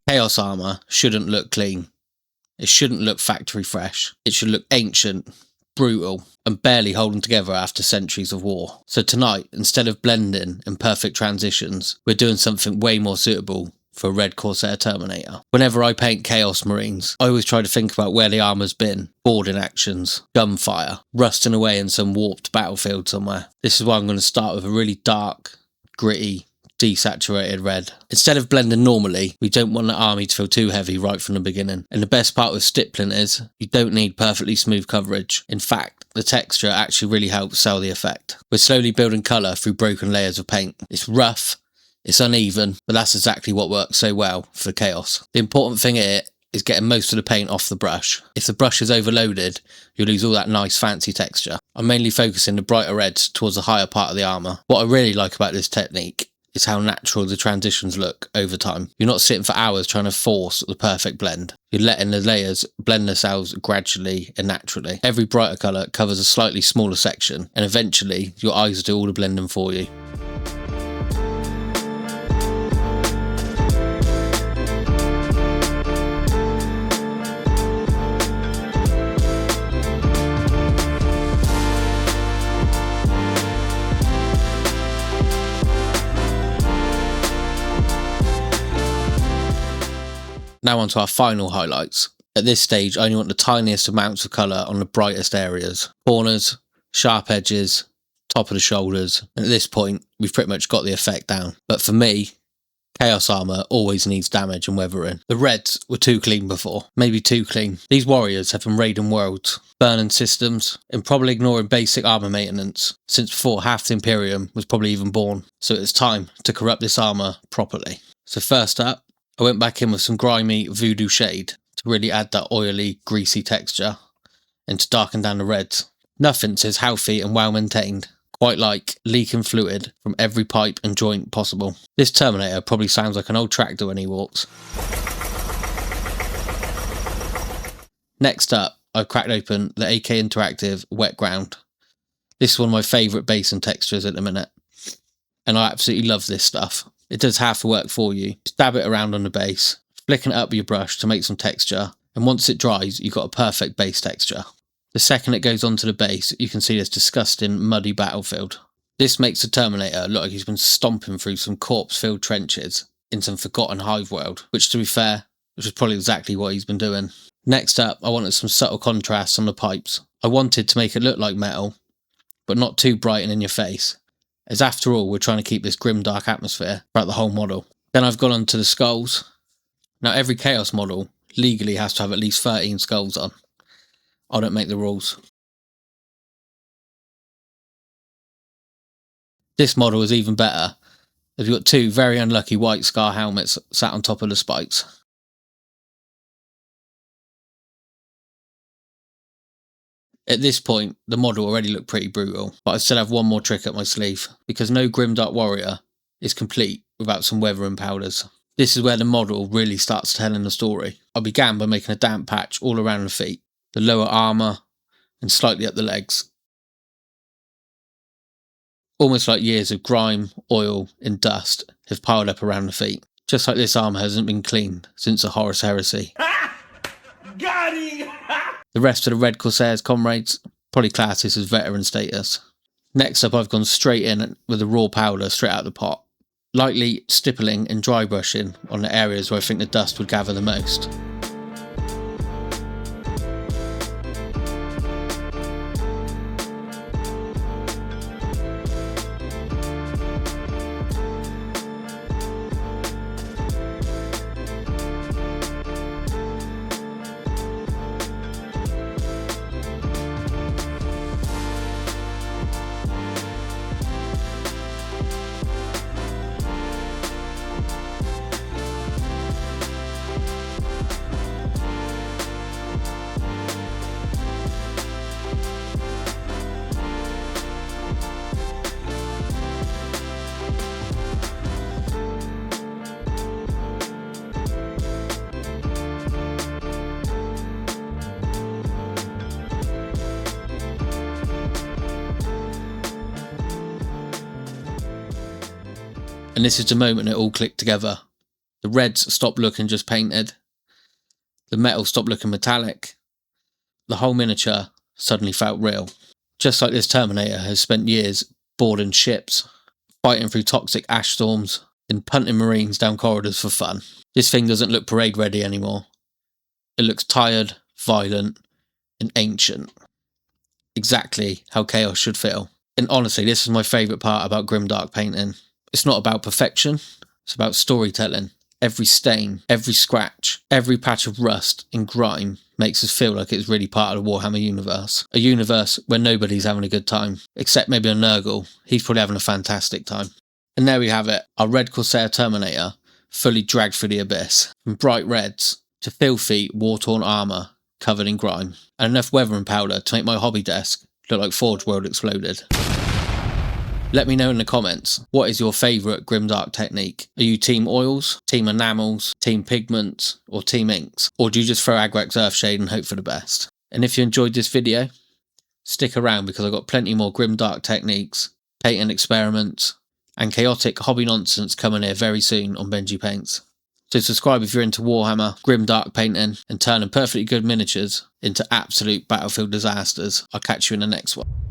Chaos armour shouldn't look clean. It shouldn't look factory fresh. It should look ancient, brutal, and barely holding together after centuries of war. So tonight, instead of blending in perfect transitions, we're doing something way more suitable for a Red Corsair Terminator. Whenever I paint Chaos Marines, I always try to think about where the armour's been, boarding actions, gunfire, rusting away in some warped battlefield somewhere. This is why I'm going to start with a really dark, gritty, desaturated red. Instead of blending normally, we don't want the army to feel too heavy right from the beginning. And the best part with stippling is, you don't need perfectly smooth coverage. In fact, the texture actually really helps sell the effect. We're slowly building colour through broken layers of paint. It's rough, it's uneven, but that's exactly what works so well for Chaos. The important thing here is getting most of the paint off the brush. If the brush is overloaded, you'll lose all that nice fancy texture. I'm mainly focusing the brighter reds towards the higher part of the armour. What I really like about this technique is how natural the transitions look over time. You're not sitting for hours trying to force the perfect blend. You're letting the layers blend themselves gradually and naturally. Every brighter colour covers a slightly smaller section, and eventually your eyes will do all the blending for you. Now on to our final highlights. At this stage, I only want the tiniest amounts of colour on the brightest areas. Corners, sharp edges, top of the shoulders. And at this point, we've pretty much got the effect down. But for me, Chaos armour always needs damage and weathering. The reds were too clean before. Maybe too clean. These warriors have been raiding worlds, burning systems, and probably ignoring basic armour maintenance, since before half the Imperium was probably even born. So it's time to corrupt this armour properly. So first up, I went back in with some grimy voodoo shade to really add that oily, greasy texture and to darken down the reds. Nothing says healthy and well maintained, quite like leaking fluid from every pipe and joint possible. This Terminator probably sounds like an old tractor when he walks. Next up, I've cracked open the AK Interactive Wet Ground. This is one of my favourite base and textures at the minute, and I absolutely love this stuff. It does half the work for you. Just dab it around on the base, flicking it up with your brush to make some texture, and once it dries, you've got a perfect base texture. The second it goes onto the base, you can see this disgusting, muddy battlefield. This makes the Terminator look like he's been stomping through some corpse-filled trenches in some forgotten hive world, which to be fair, which is probably exactly what he's been doing. Next up, I wanted some subtle contrasts on the pipes. I wanted to make it look like metal, but not too bright and in your face, as after all, we're trying to keep this grimdark atmosphere throughout the whole model. Then I've gone on to the skulls. Now every Chaos model legally has to have at least 13 skulls on. I don't make the rules. This model is even better, as we've got two very unlucky white scar helmets sat on top of the spikes. At this point, the model already looked pretty brutal, but I still have one more trick up my sleeve, because no Grimdark warrior is complete without some weathering powders. This is where the model really starts telling the story. I began by making a damp patch all around the feet, the lower armour, and slightly up the legs. Almost like years of grime, oil, and dust have piled up around the feet. Just like this armour hasn't been cleaned since the Horus Heresy. Got him! The rest of the Red Corsairs comrades probably class this as veteran status. Next up, I've gone straight in with the raw powder straight out the pot, lightly stippling and dry brushing on the areas where I think the dust would gather the most. And this is the moment it all clicked together. The reds stopped looking just painted. The metal stopped looking metallic. The whole miniature suddenly felt real. Just like this Terminator has spent years boarding ships, fighting through toxic ash storms, and punting Marines down corridors for fun. This thing doesn't look parade ready anymore. It looks tired, violent, and ancient. Exactly how chaos should feel. And honestly, this is my favourite part about Grimdark painting. It's not about perfection, it's about storytelling. Every stain, every scratch, every patch of rust and grime makes us feel like it's really part of the Warhammer universe. A universe where nobody's having a good time, except maybe a Nurgle. He's probably having a fantastic time. And there we have it, our Red Corsair Terminator, fully dragged through the abyss. From bright reds to filthy, war-torn armour covered in grime, and enough weather and powder to make my hobby desk look like Forge World exploded. Let me know in the comments, what is your favourite Grimdark technique? Are you team oils, team enamels, team pigments, or team inks? Or do you just throw Agrax Earthshade and hope for the best? And if you enjoyed this video, stick around because I've got plenty more Grimdark techniques, painting experiments, and chaotic hobby nonsense coming here very soon on Benji Paints. So subscribe if you're into Warhammer, Grimdark painting, and turning perfectly good miniatures into absolute battlefield disasters. I'll catch you in the next one.